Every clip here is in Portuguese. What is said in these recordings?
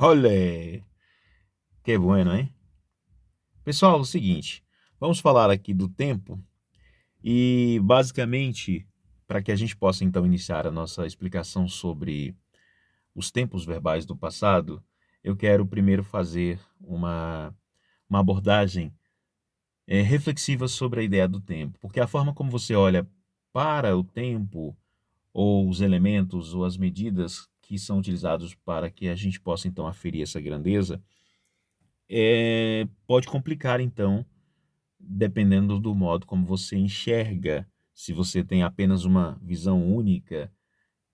Olha, que bueno, hein? Pessoal, é o seguinte, vamos falar aqui do tempo e, basicamente, para que a gente possa então iniciar a nossa explicação sobre os tempos verbais do passado, eu quero primeiro fazer uma abordagem reflexiva sobre a ideia do tempo, porque a forma como você olha para o tempo, ou os elementos, ou as medidas que são utilizados para que a gente possa então aferir essa grandeza, pode complicar então dependendo do modo como você enxerga, se você tem apenas uma visão única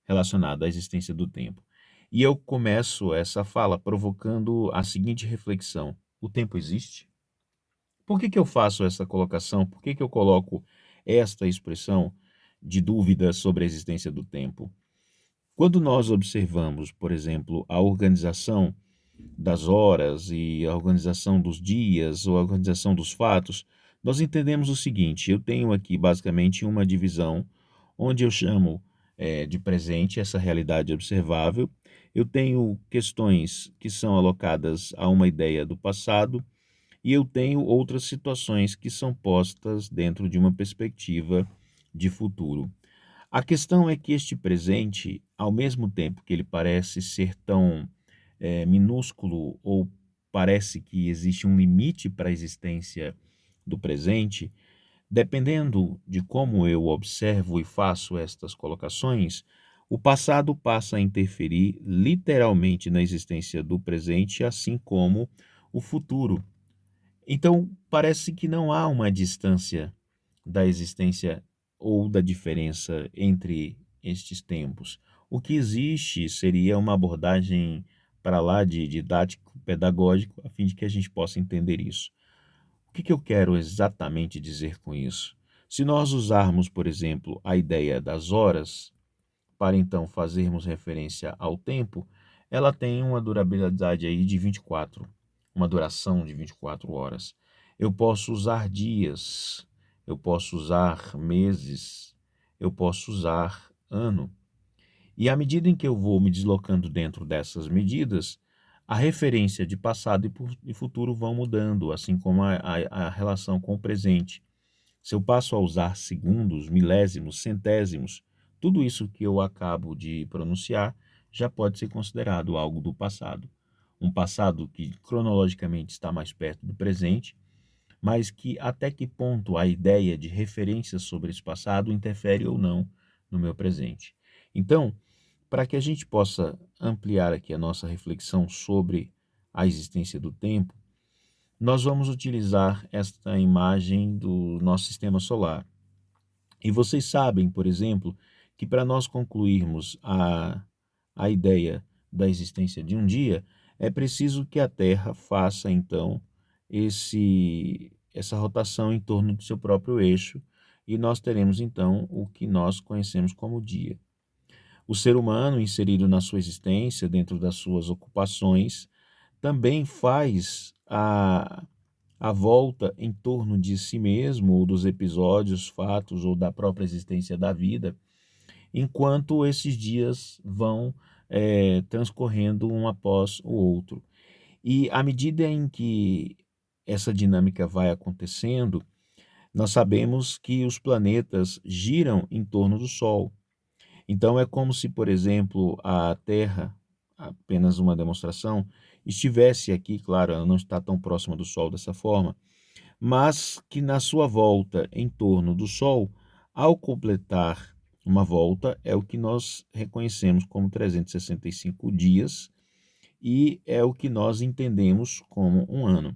relacionada à existência do tempo. E eu começo essa fala provocando a seguinte reflexão: o tempo existe? Por que eu faço essa colocação? Por que eu coloco esta expressão de dúvida sobre a existência do tempo? Quando nós observamos, por exemplo, a organização das horas e a organização dos dias ou a organização dos fatos, nós entendemos o seguinte: eu tenho aqui basicamente uma divisão onde eu chamo de presente essa realidade observável. Eu tenho questões que são alocadas a uma ideia do passado e eu tenho outras situações que são postas dentro de uma perspectiva de futuro. A questão é que este presente, ao mesmo tempo que ele parece ser tão minúsculo ou parece que existe um limite para a existência do presente, dependendo de como eu observo e faço estas colocações, o passado passa a interferir literalmente na existência do presente, assim como o futuro. Então, parece que não há uma distância da existência ou da diferença entre estes tempos. O que existe seria uma abordagem para lá de didático-pedagógico, a fim de que a gente possa entender isso. O que eu quero exatamente dizer com isso? Se nós usarmos, por exemplo, a ideia das horas, para então fazermos referência ao tempo, ela tem uma durabilidade aí de 24, uma duração de 24 horas. Eu posso usar dias, eu posso usar meses, eu posso usar ano. E à medida em que eu vou me deslocando dentro dessas medidas, a referência de passado e futuro vão mudando, assim como a relação com o presente. Se eu passo a usar segundos, milésimos, centésimos, tudo isso que eu acabo de pronunciar já pode ser considerado algo do passado. Um passado que cronologicamente está mais perto do presente, mas que até que ponto a ideia de referência sobre esse passado interfere ou não no meu presente. Então, para que a gente possa ampliar aqui a nossa reflexão sobre a existência do tempo, nós vamos utilizar esta imagem do nosso sistema solar. E vocês sabem, por exemplo, que para nós concluirmos a ideia da existência de um dia, é preciso que a Terra faça, então, essa rotação em torno do seu próprio eixo, e nós teremos, então, o que nós conhecemos como dia. O ser humano, inserido na sua existência, dentro das suas ocupações, também faz a volta em torno de si mesmo, ou dos episódios, fatos, ou da própria existência da vida, enquanto esses dias vão transcorrendo um após o outro. E à medida em que essa dinâmica vai acontecendo, nós sabemos que os planetas giram em torno do Sol. Então é como se, por exemplo, a Terra, apenas uma demonstração, estivesse aqui, claro, ela não está tão próxima do Sol dessa forma, mas que na sua volta em torno do Sol, ao completar uma volta, é o que nós reconhecemos como 365 dias e é o que nós entendemos como um ano.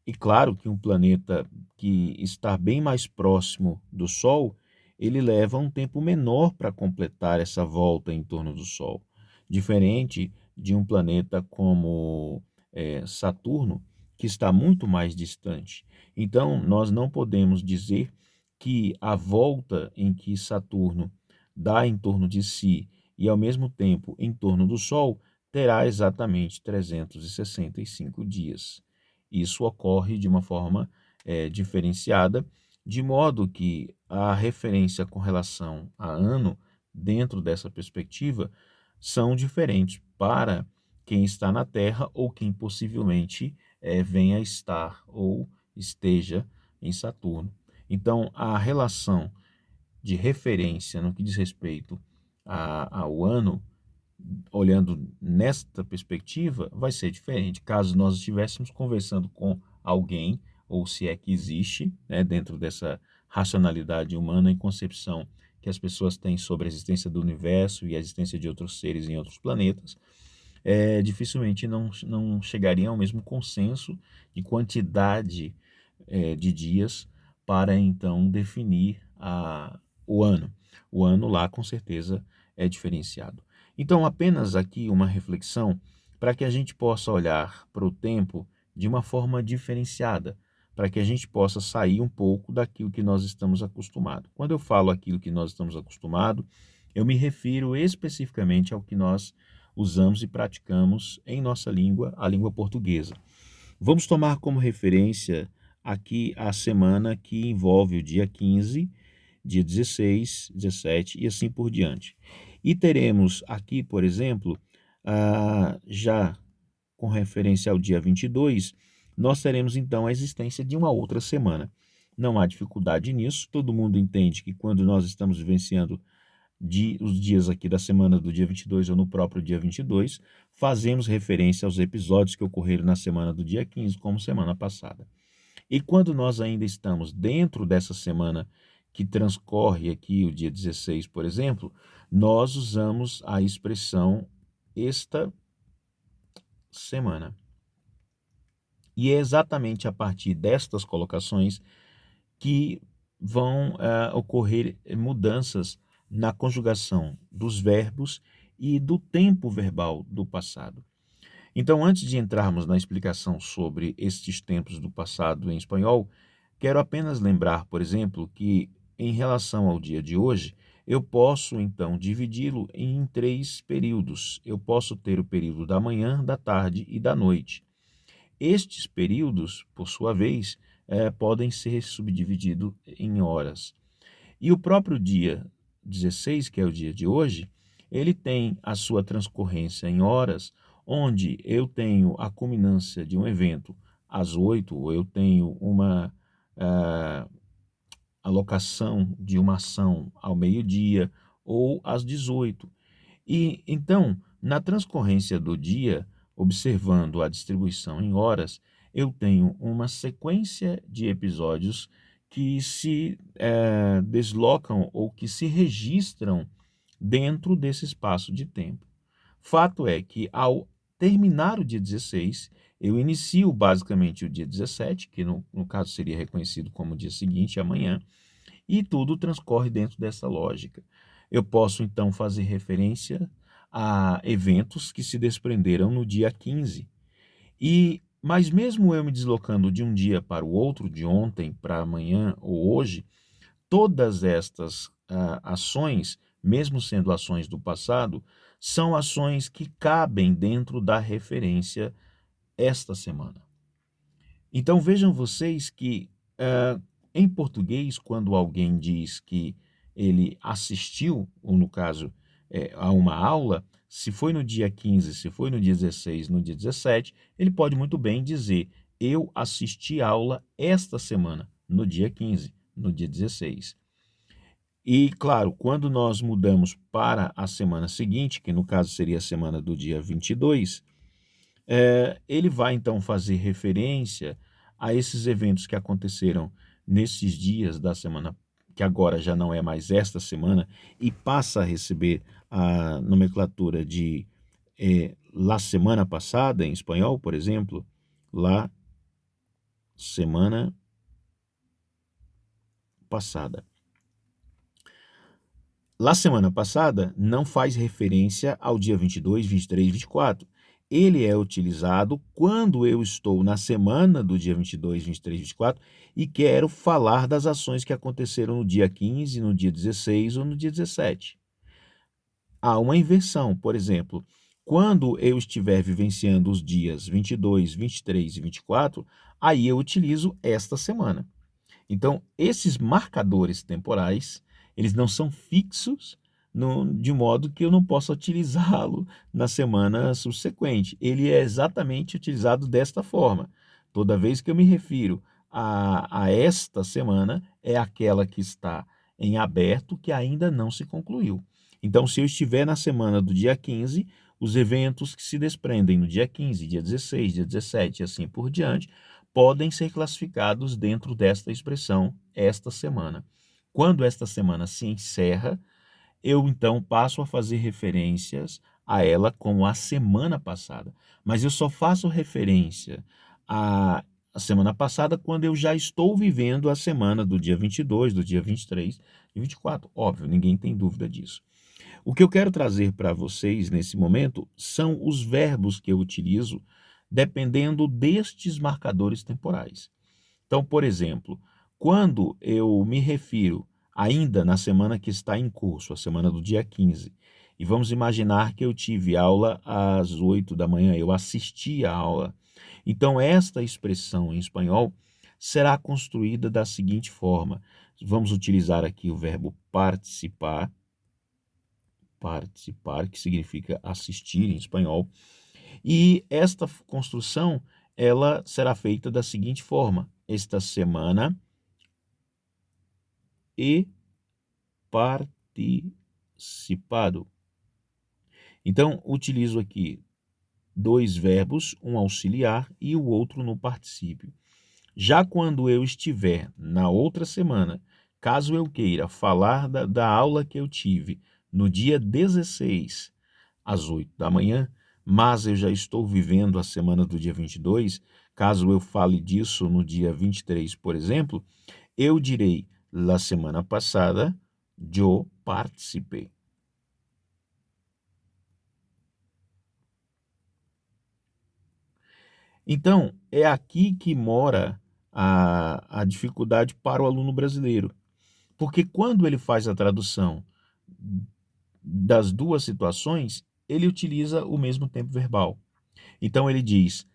E claro que um planeta que está bem mais próximo do Sol, ele leva um tempo menor para completar essa volta em torno do Sol, diferente de um planeta como Saturno, que está muito mais distante. Então, nós não podemos dizer que a volta em que Saturno dá em torno de si e, ao mesmo tempo, em torno do Sol, terá exatamente 365 dias. Isso ocorre de uma forma diferenciada, de modo que a referência com relação a ano, dentro dessa perspectiva, são diferentes para quem está na Terra ou quem possivelmente venha a estar ou esteja em Saturno. Então, a relação de referência no que diz respeito ao ano, olhando nesta perspectiva, vai ser diferente. Caso nós estivéssemos conversando com alguém, ou se é que existe, né, dentro dessa racionalidade humana e concepção que as pessoas têm sobre a existência do universo e a existência de outros seres em outros planetas, dificilmente não chegariam ao mesmo consenso de quantidade de dias para então definir o ano. O ano lá com certeza é diferenciado. Então, apenas aqui uma reflexão para que a gente possa olhar para o tempo de uma forma diferenciada, para que a gente possa sair um pouco daquilo que nós estamos acostumados. Quando eu falo aquilo que nós estamos acostumados, eu me refiro especificamente ao que nós usamos e praticamos em nossa língua, a língua portuguesa. Vamos tomar como referência aqui a semana que envolve o dia 15, dia 16, 17 e assim por diante. E teremos aqui, por exemplo, já com referência ao dia 22, nós teremos então a existência de uma outra semana. Não há dificuldade nisso, todo mundo entende que quando nós estamos vivenciando os dias aqui da semana do dia 22 ou no próprio dia 22, fazemos referência aos episódios que ocorreram na semana do dia 15, como semana passada. E quando nós ainda estamos dentro dessa semana que transcorre aqui, o dia 16, por exemplo, nós usamos a expressão esta semana. E é exatamente a partir destas colocações que vão ocorrer mudanças na conjugação dos verbos e do tempo verbal do passado. Então, antes de entrarmos na explicação sobre estes tempos do passado em espanhol, quero apenas lembrar, por exemplo, que em relação ao dia de hoje, eu posso então dividi-lo em 3 períodos. Eu posso ter o período da manhã, da tarde e da noite. Estes períodos, por sua vez, podem ser subdivididos em horas. E o próprio dia 16, que é o dia de hoje, ele tem a sua transcorrência em horas, onde eu tenho a culminância de um evento às 8, ou eu tenho uma alocação de uma ação ao meio-dia, ou às 18. E então, na transcorrência do dia, observando a distribuição em horas, eu tenho uma sequência de episódios que se deslocam ou que se registram dentro desse espaço de tempo. Fato é que, ao terminar o dia 16, eu inicio basicamente o dia 17, que no caso seria reconhecido como o dia seguinte, amanhã, e tudo transcorre dentro dessa lógica. Eu posso então fazer referência a eventos que se desprenderam no dia 15. Mas mesmo eu me deslocando de um dia para o outro, de ontem para amanhã ou hoje, todas estas ações, mesmo sendo ações do passado, são ações que cabem dentro da referência esta semana. Então vejam vocês que em português, quando alguém diz que ele assistiu, ou no caso, a uma aula, se foi no dia 15, se foi no dia 16, no dia 17, ele pode muito bem dizer: eu assisti aula esta semana, no dia 15, no dia 16. E, claro, quando nós mudamos para a semana seguinte, que no caso seria a semana do dia 22, ele vai então fazer referência a esses eventos que aconteceram nesses dias da semana, que agora já não é mais esta semana, e passa a receber a nomenclatura de la semana passada, em espanhol, por exemplo, la semana passada. La semana passada não faz referência ao dia 22, 23, 24. Ele é utilizado quando eu estou na semana do dia 22, 23, 24 e quero falar das ações que aconteceram no dia 15, no dia 16 ou no dia 17. Há uma inversão, por exemplo, quando eu estiver vivenciando os dias 22, 23 e 24, aí eu utilizo esta semana. Então, esses marcadores temporais, eles não são fixos, de modo que eu não possa utilizá-lo na semana subsequente. Ele é exatamente utilizado desta forma. Toda vez que eu me refiro a esta semana, é aquela que está em aberto, que ainda não se concluiu. Então, se eu estiver na semana do dia 15, os eventos que se desprendem no dia 15, dia 16, dia 17 e assim por diante, podem ser classificados dentro desta expressão, esta semana. Quando esta semana se encerra, eu então passo a fazer referências a ela como a semana passada. Mas eu só faço referência à semana passada quando eu já estou vivendo a semana do dia 22, do dia 23 e 24. Óbvio, ninguém tem dúvida disso. O que eu quero trazer para vocês nesse momento são os verbos que eu utilizo dependendo destes marcadores temporais. Então, por exemplo, quando eu me refiro ainda na semana que está em curso, a semana do dia 15, e vamos imaginar que eu tive aula às 8 da manhã, eu assisti a aula. Então, esta expressão em espanhol será construída da seguinte forma. Vamos utilizar aqui o verbo participar, participar, que significa assistir em espanhol. E esta construção, ela será feita da seguinte forma: esta semana e participado. Então, utilizo aqui dois verbos, um auxiliar e o outro no particípio. Já quando eu estiver na outra semana, caso eu queira falar da aula que eu tive no dia 16, às 8 da manhã, mas eu já estou vivendo a semana do dia 22, caso eu fale disso no dia 23, por exemplo, eu direi, la semana passada, yo participei. Então, é aqui que mora a dificuldade para o aluno brasileiro. Porque quando ele faz a tradução das duas situações, ele utiliza o mesmo tempo verbal. Então, ele diz: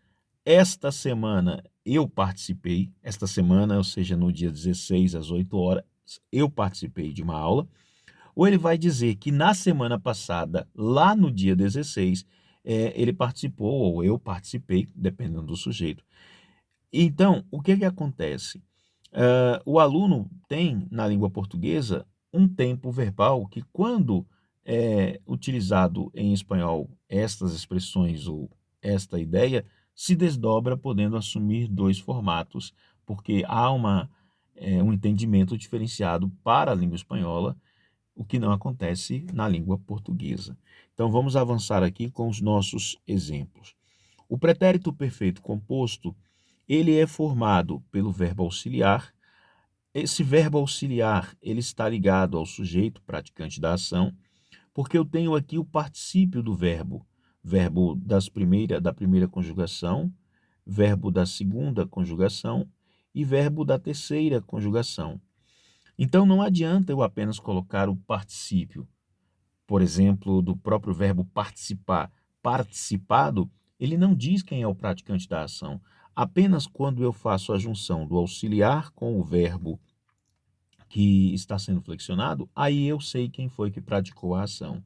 esta semana eu participei, esta semana, ou seja, no dia 16 às 8 horas, eu participei de uma aula. Ou ele vai dizer que na semana passada, lá no dia 16, ele participou, ou eu participei, dependendo do sujeito. Então, o que que acontece? O aluno tem, na língua portuguesa, um tempo verbal que, quando é utilizado em espanhol estas expressões ou esta ideia, se desdobra podendo assumir dois formatos, porque há um entendimento diferenciado para a língua espanhola, o que não acontece na língua portuguesa. Então, vamos avançar aqui com os nossos exemplos. O pretérito perfeito composto, ele é formado pelo verbo auxiliar. Esse verbo auxiliar, ele está ligado ao sujeito praticante da ação, porque eu tenho aqui o particípio do verbo, verbo da primeira conjugação, verbo da segunda conjugação e verbo da terceira conjugação. Então não adianta eu apenas colocar o particípio, por exemplo, do próprio verbo participar. Participado, ele não diz quem é o praticante da ação. Apenas quando eu faço a junção do auxiliar com o verbo que está sendo flexionado, aí eu sei quem foi que praticou a ação.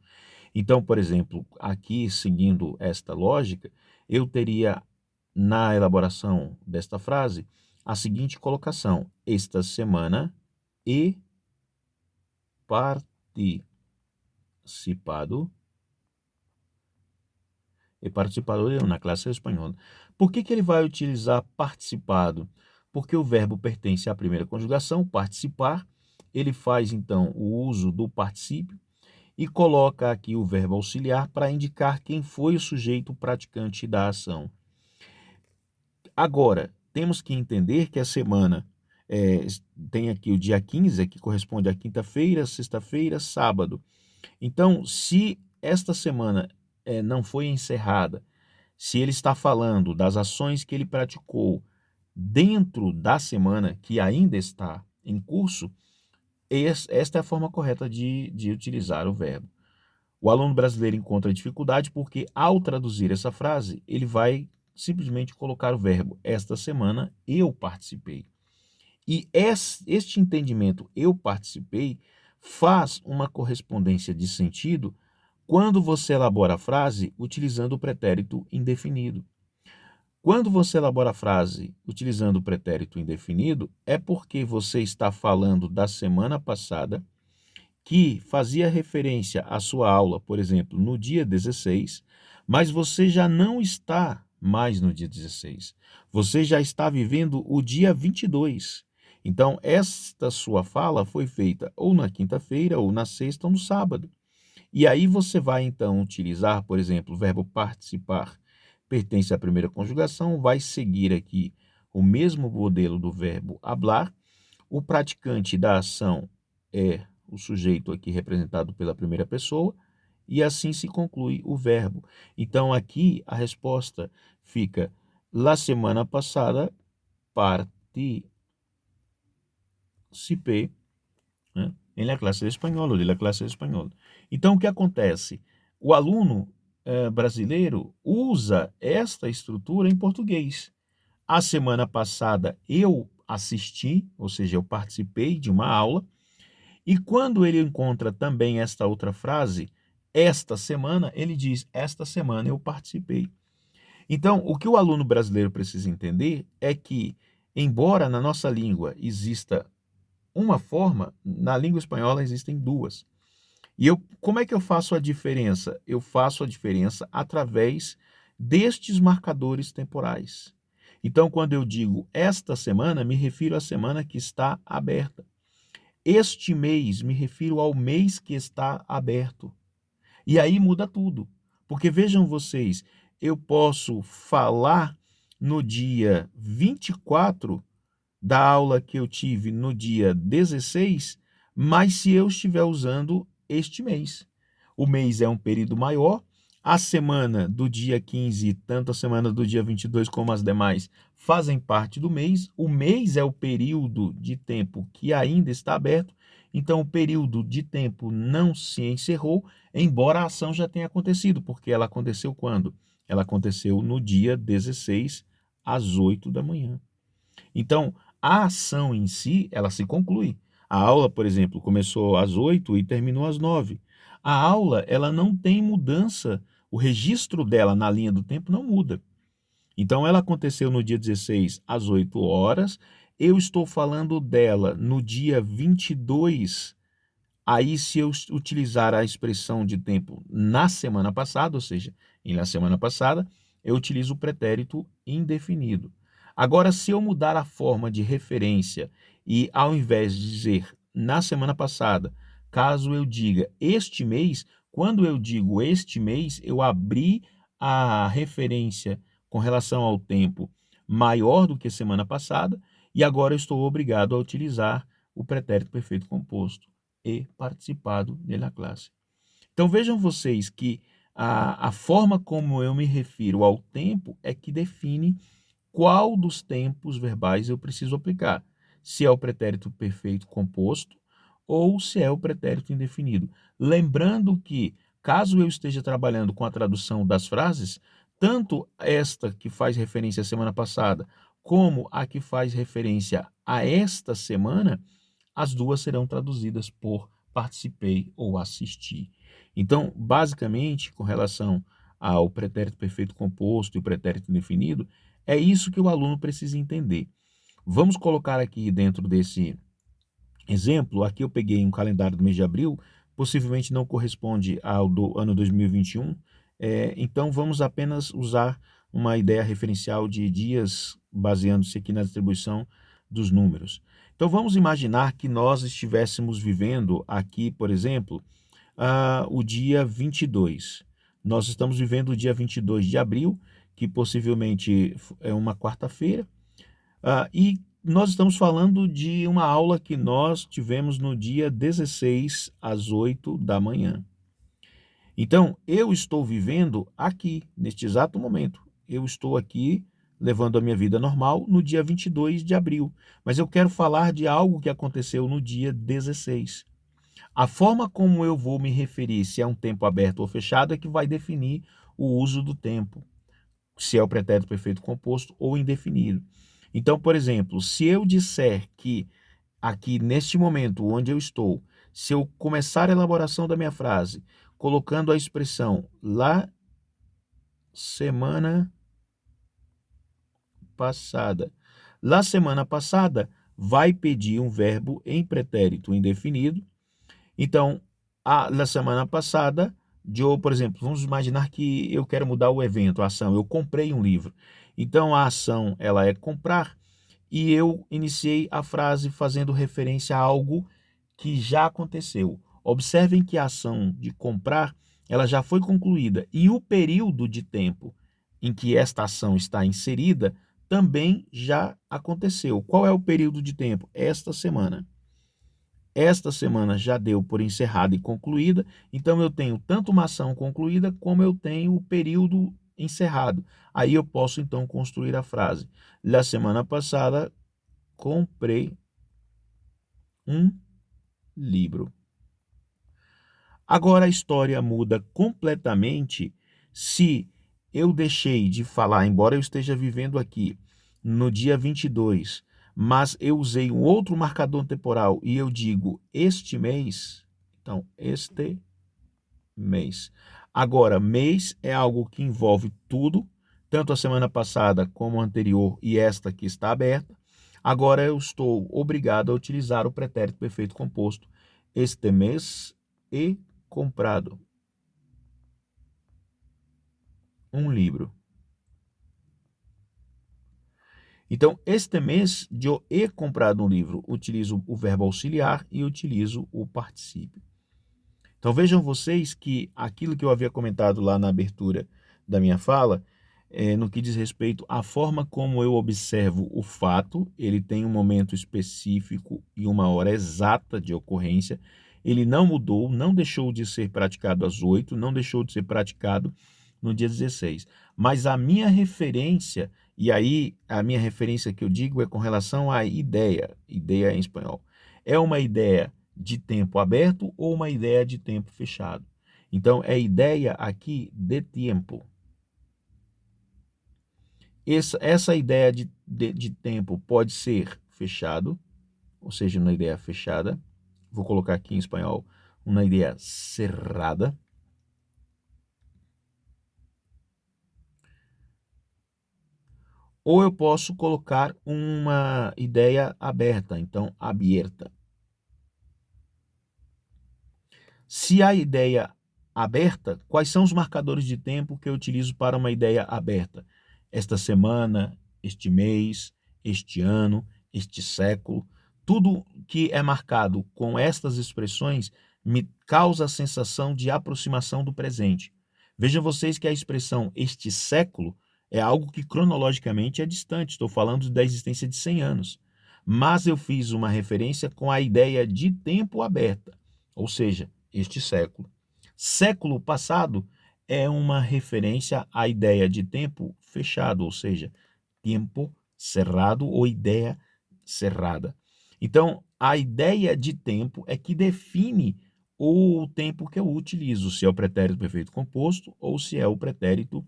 Então, por exemplo, aqui, seguindo esta lógica, eu teria na elaboração desta frase a seguinte colocação: esta semana e participado participado na classe espanhola. Por que que ele vai utilizar participado? Porque o verbo pertence à primeira conjugação, participar. Ele faz então o uso do particípio e coloca aqui o verbo auxiliar para indicar quem foi o sujeito praticante da ação. Agora, temos que entender que a semana tem aqui o dia 15, que corresponde à quinta-feira, sexta-feira, sábado. Então, se esta semana não foi encerrada, se ele está falando das ações que ele praticou dentro da semana que ainda está em curso, esta é a forma correta de utilizar o verbo. O aluno brasileiro encontra dificuldade porque, ao traduzir essa frase, ele vai simplesmente colocar o verbo esta semana eu participei. E este entendimento, eu participei, faz uma correspondência de sentido quando você elabora a frase utilizando o pretérito indefinido. Quando você elabora a frase utilizando o pretérito indefinido, é porque você está falando da semana passada, que fazia referência à sua aula, por exemplo, no dia 16, mas você já não está mais no dia 16. Você já está vivendo o dia 22. Então, esta sua fala foi feita ou na quinta-feira, ou na sexta, ou no sábado. E aí você vai, então, utilizar, por exemplo, o verbo participar pertence à primeira conjugação, vai seguir aqui o mesmo modelo do verbo hablar. O praticante da ação é o sujeito aqui representado pela primeira pessoa, e assim se conclui o verbo. Então, aqui a resposta fica: la semana passada participé, né, em la classe de espanhol, ou de la classe de espanhol. Então, o que acontece? O aluno brasileiro usa esta estrutura em português. A semana passada eu assisti, ou seja, eu participei de uma aula, e quando ele encontra também esta outra frase, esta semana, ele diz: esta semana eu participei. Então, o que o aluno brasileiro precisa entender é que, embora na nossa língua exista uma forma, na língua espanhola existem duas. E como é que eu faço a diferença? Eu faço a diferença através destes marcadores temporais. Então, quando eu digo esta semana, me refiro à semana que está aberta. Este mês, me refiro ao mês que está aberto. E aí muda tudo. Porque vejam vocês, eu posso falar no dia 24 da aula que eu tive no dia 16, mas se eu estiver usando este mês. O mês é um período maior, a semana do dia 15, tanto a semana do dia 22 como as demais, fazem parte do mês. O mês é o período de tempo que ainda está aberto, então o período de tempo não se encerrou, embora a ação já tenha acontecido, porque ela aconteceu quando? Ela aconteceu no dia 16, às 8 da manhã. Então, a ação em si, ela se conclui. A aula, por exemplo, começou às 8 e terminou às 9. A aula, ela não tem mudança, o registro dela na linha do tempo não muda. Então, ela aconteceu no dia 16 às 8 horas, eu estou falando dela no dia 22. Aí, se eu utilizar a expressão de tempo na semana passada, ou seja, na semana passada, eu utilizo o pretérito indefinido. Agora, se eu mudar a forma de referência e, ao invés de dizer na semana passada, caso eu diga este mês, quando eu digo este mês, eu abri a referência com relação ao tempo maior do que semana passada, e agora eu estou obrigado a utilizar o pretérito perfeito composto e participado da classe. Então vejam vocês que a forma como eu me refiro ao tempo é que define qual dos tempos verbais eu preciso aplicar. Se é o pretérito perfeito composto ou se é o pretérito indefinido. Lembrando que, caso eu esteja trabalhando com a tradução das frases, tanto esta que faz referência à semana passada, como a que faz referência a esta semana, as duas serão traduzidas por participei ou assisti. Então, basicamente, com relação ao pretérito perfeito composto e o pretérito indefinido, é isso que o aluno precisa entender. Vamos colocar aqui dentro desse exemplo, aqui eu peguei um calendário do mês de abril, possivelmente não corresponde ao do ano 2021, então vamos apenas usar uma ideia referencial de dias, baseando-se aqui na distribuição dos números. Então vamos imaginar que nós estivéssemos vivendo aqui, por exemplo, o dia 22. Nós estamos vivendo o dia 22 de abril, que possivelmente é uma quarta-feira, e nós estamos falando de uma aula que nós tivemos no dia 16, às 8 da manhã. Então, eu estou vivendo aqui, neste exato momento. Eu estou aqui levando a minha vida normal no dia 22 de abril, mas eu quero falar de algo que aconteceu no dia 16. A forma como eu vou me referir, se é um tempo aberto ou fechado, é que vai definir o uso do tempo, se é o pretérito perfeito composto ou indefinido. Então, por exemplo, se eu disser que aqui neste momento onde eu estou, Se eu começar a elaboração da minha frase colocando a expressão la semana passada, la semana passada vai pedir um verbo em pretérito indefinido. Então, na semana passada, por exemplo, vamos imaginar que eu quero mudar o evento, a ação. Eu comprei um livro. Então, a ação ela é comprar e eu iniciei a frase fazendo referência a algo que já aconteceu. Observem que a ação de comprar ela já foi concluída e o período de tempo em que esta ação está inserida também já aconteceu. Qual é o período de tempo? Esta semana. Esta semana já deu por encerrada e concluída, então eu tenho tanto uma ação concluída como eu tenho o período encerrado. Aí eu posso então construir a frase: La semana passada comprei um livro. Agora a história muda completamente se eu deixei de falar, embora eu esteja vivendo aqui no dia 22, mas eu usei um outro marcador temporal e eu digo este mês. Então, este mês. Agora, mês é algo que envolve tudo, tanto a semana passada como a anterior e esta que está aberta. Agora eu estou obrigado a utilizar o pretérito perfeito composto este mês e comprado um livro. Então, este mês, eu he comprado um livro, utilizo o verbo auxiliar e utilizo o particípio. Então, vejam vocês que aquilo que eu havia comentado lá na abertura da minha fala, no que diz respeito à forma como eu observo o fato, ele tem um momento específico e uma hora exata de ocorrência, ele não mudou, não deixou de ser praticado às 8, não deixou de ser praticado no dia 16. Mas a minha referência, e aí a minha referência que eu digo é com relação à ideia em espanhol. É uma ideia de tempo aberto ou uma ideia de tempo fechado. Então, é ideia aqui de tempo. Essa ideia de tempo pode ser fechado, ou seja, uma ideia fechada. Vou colocar aqui em espanhol, uma ideia cerrada. Ou eu posso colocar uma ideia aberta, então aberta. Se a ideia aberta, quais são os marcadores de tempo que eu utilizo para uma ideia aberta? Esta semana, este mês, este ano, este século, tudo que é marcado com estas expressões me causa a sensação de aproximação do presente. Vejam vocês que a expressão este século é algo que cronologicamente é distante, estou falando da existência de 100 anos. Mas eu fiz uma referência com a ideia de tempo aberta, ou seja, este século. Século passado é uma referência à ideia de tempo fechado, ou seja, tempo cerrado ou ideia cerrada. Então, a ideia de tempo é que define o tempo que eu utilizo, se é o pretérito perfeito composto ou se é o pretérito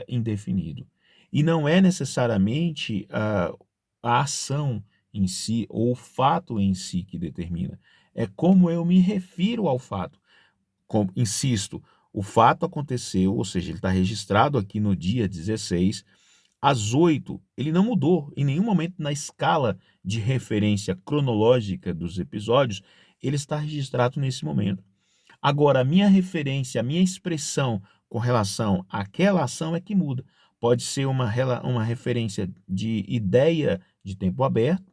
indefinido. E não é necessariamente a ação em si ou o fato em si que determina. É como eu me refiro ao fato. Insisto, o fato aconteceu, ou seja, ele está registrado aqui no dia 16, às 8, ele não mudou em nenhum momento na escala de referência cronológica dos episódios, ele está registrado nesse momento. Agora, a minha referência, a minha expressão com relação àquela ação é que muda. Pode ser uma referência de ideia de tempo aberto,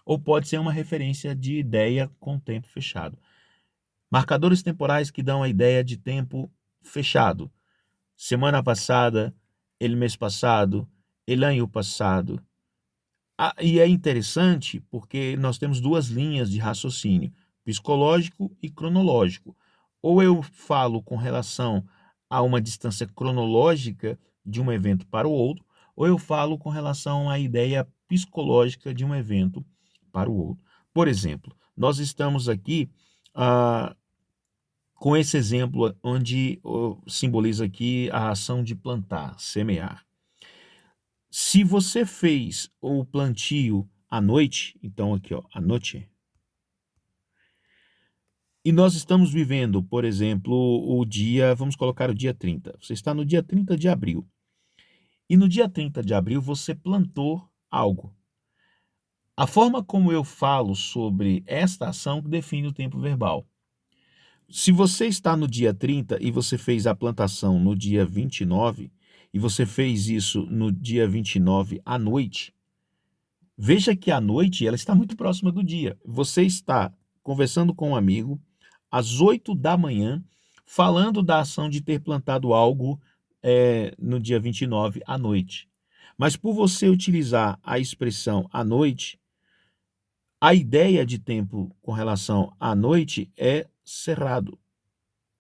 ou pode ser uma referência de ideia com tempo fechado. Marcadores temporais que dão a ideia de tempo fechado. Semana passada, el mês passado, el ano passado. E é interessante porque nós temos duas linhas de raciocínio, psicológico e cronológico. Ou eu falo com relação a uma distância cronológica de um evento para o outro, ou eu falo com relação à ideia psicológica de um evento para o outro. Por exemplo, nós estamos aqui com esse exemplo onde simboliza aqui a ação de plantar, semear. Se você fez o plantio à noite, então aqui, ó, à noite, E nós estamos vivendo, por exemplo, o dia, vamos colocar o dia 30. Você está no dia 30 de abril. E no dia 30 de abril você plantou algo. A forma como eu falo sobre esta ação define o tempo verbal. Se você está no dia 30 e você fez a plantação no dia 29, e você fez isso no dia 29 à noite, veja que a noite ela está muito próxima do dia. Você está conversando com um amigo às 8 da manhã, falando da ação de ter plantado algo no dia 29 à noite. Mas por você utilizar a expressão à noite, a ideia de tempo com relação à noite é cerrado,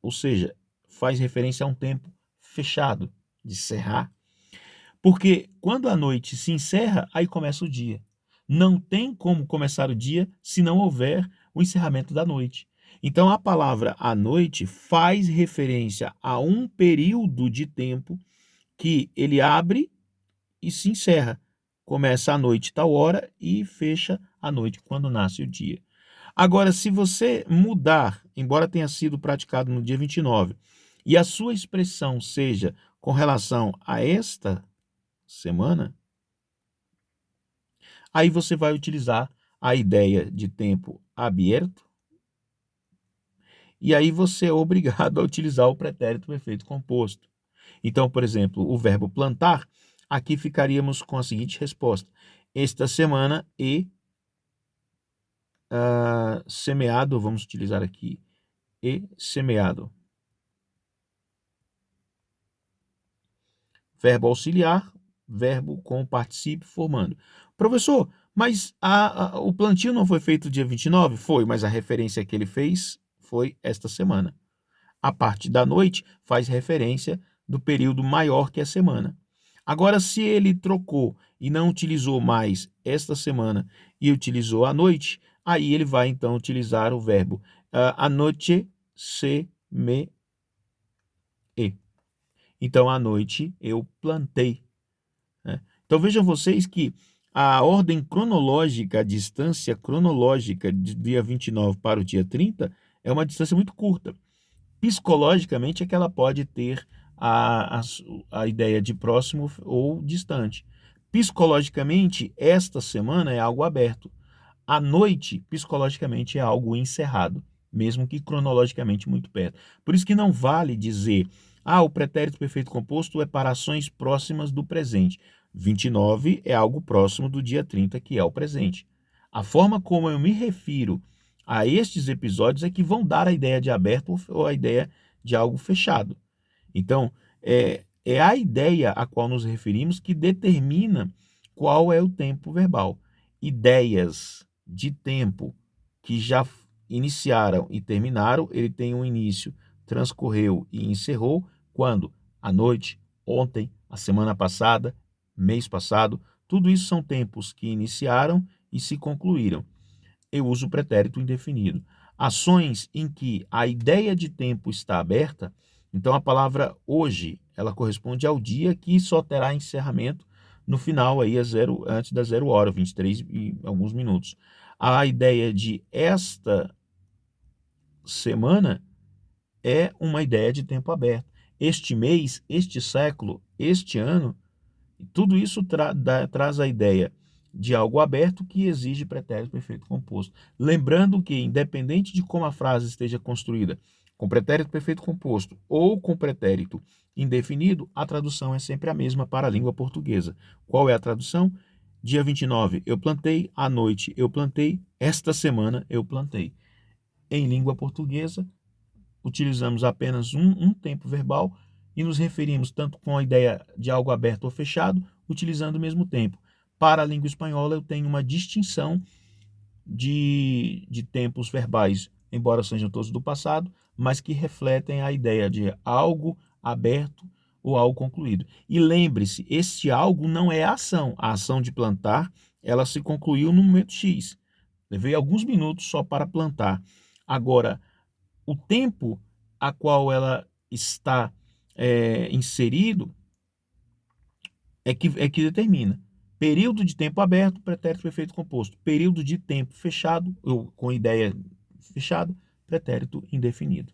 ou seja, faz referência a um tempo fechado, de cerrar. Porque quando a noite se encerra, aí começa o dia. Não tem como começar o dia se não houver o encerramento da noite. Então a palavra à noite faz referência a um período de tempo que ele abre e se encerra. Começa a noite tal hora e fecha a noite quando nasce o dia. Agora, se você mudar, embora tenha sido praticado no dia 29, e a sua expressão seja com relação a esta semana, aí você vai utilizar a ideia de tempo aberto, e aí você é obrigado a utilizar o pretérito perfeito composto. Então, por exemplo, o verbo plantar, aqui ficaríamos com a seguinte resposta: esta semana e semeado, vamos utilizar aqui, e semeado. Verbo auxiliar, verbo com particípio formando. Professor, mas o plantio não foi feito dia 29? Foi, mas a referência que ele fez foi esta semana. A parte da noite faz referência do período maior que a semana. Agora, se ele trocou e não utilizou mais esta semana e utilizou a noite, aí ele vai então utilizar o verbo anoche se me e. Então, à noite eu plantei, né? Então vejam vocês que a ordem cronológica, a distância cronológica de dia 29 para o dia 30 é uma distância muito curta. Psicologicamente é que ela pode ter a ideia de próximo ou distante. Psicologicamente, esta semana é algo aberto. A noite, psicologicamente, é algo encerrado, mesmo que cronologicamente muito perto. Por isso que não vale dizer, o pretérito perfeito composto é para ações próximas do presente. 29 é algo próximo do dia 30, que é o presente. A forma como eu me refiro a estes episódios é que vão dar a ideia de aberto ou a ideia de algo fechado. Então, é a ideia a qual nos referimos que determina qual é o tempo verbal. Ideias de tempo que já iniciaram e terminaram, ele tem um início, transcorreu e encerrou, quando? À noite, ontem, a semana passada, mês passado, tudo isso são tempos que iniciaram e se concluíram. Eu uso o pretérito indefinido. Ações em que a ideia de tempo está aberta, então a palavra hoje, ela corresponde ao dia que só terá encerramento no final, aí, antes da 0 hora, 23 e alguns minutos. A ideia de esta semana é uma ideia de tempo aberto. Este mês, este século, este ano, tudo isso traz a ideia de algo aberto que exige pretérito perfeito composto. Lembrando que, independente de como a frase esteja construída, com pretérito perfeito composto ou com pretérito indefinido, a tradução é sempre a mesma para a língua portuguesa. Qual é a tradução? Dia 29 eu plantei, à noite eu plantei, esta semana eu plantei. Em língua portuguesa, utilizamos apenas um tempo verbal e nos referimos tanto com a ideia de algo aberto ou fechado, utilizando o mesmo tempo. Para a língua espanhola, eu tenho uma distinção de tempos verbais, embora sejam todos do passado, mas que refletem a ideia de algo aberto ou algo concluído. E lembre-se, este algo não é a ação. A ação de plantar, ela se concluiu no momento X. Levei alguns minutos só para plantar. Agora, o tempo a qual ela está inserido é que determina. Período de tempo aberto, pretérito perfeito composto. Período de tempo fechado, ou com ideia fechada, pretérito indefinido.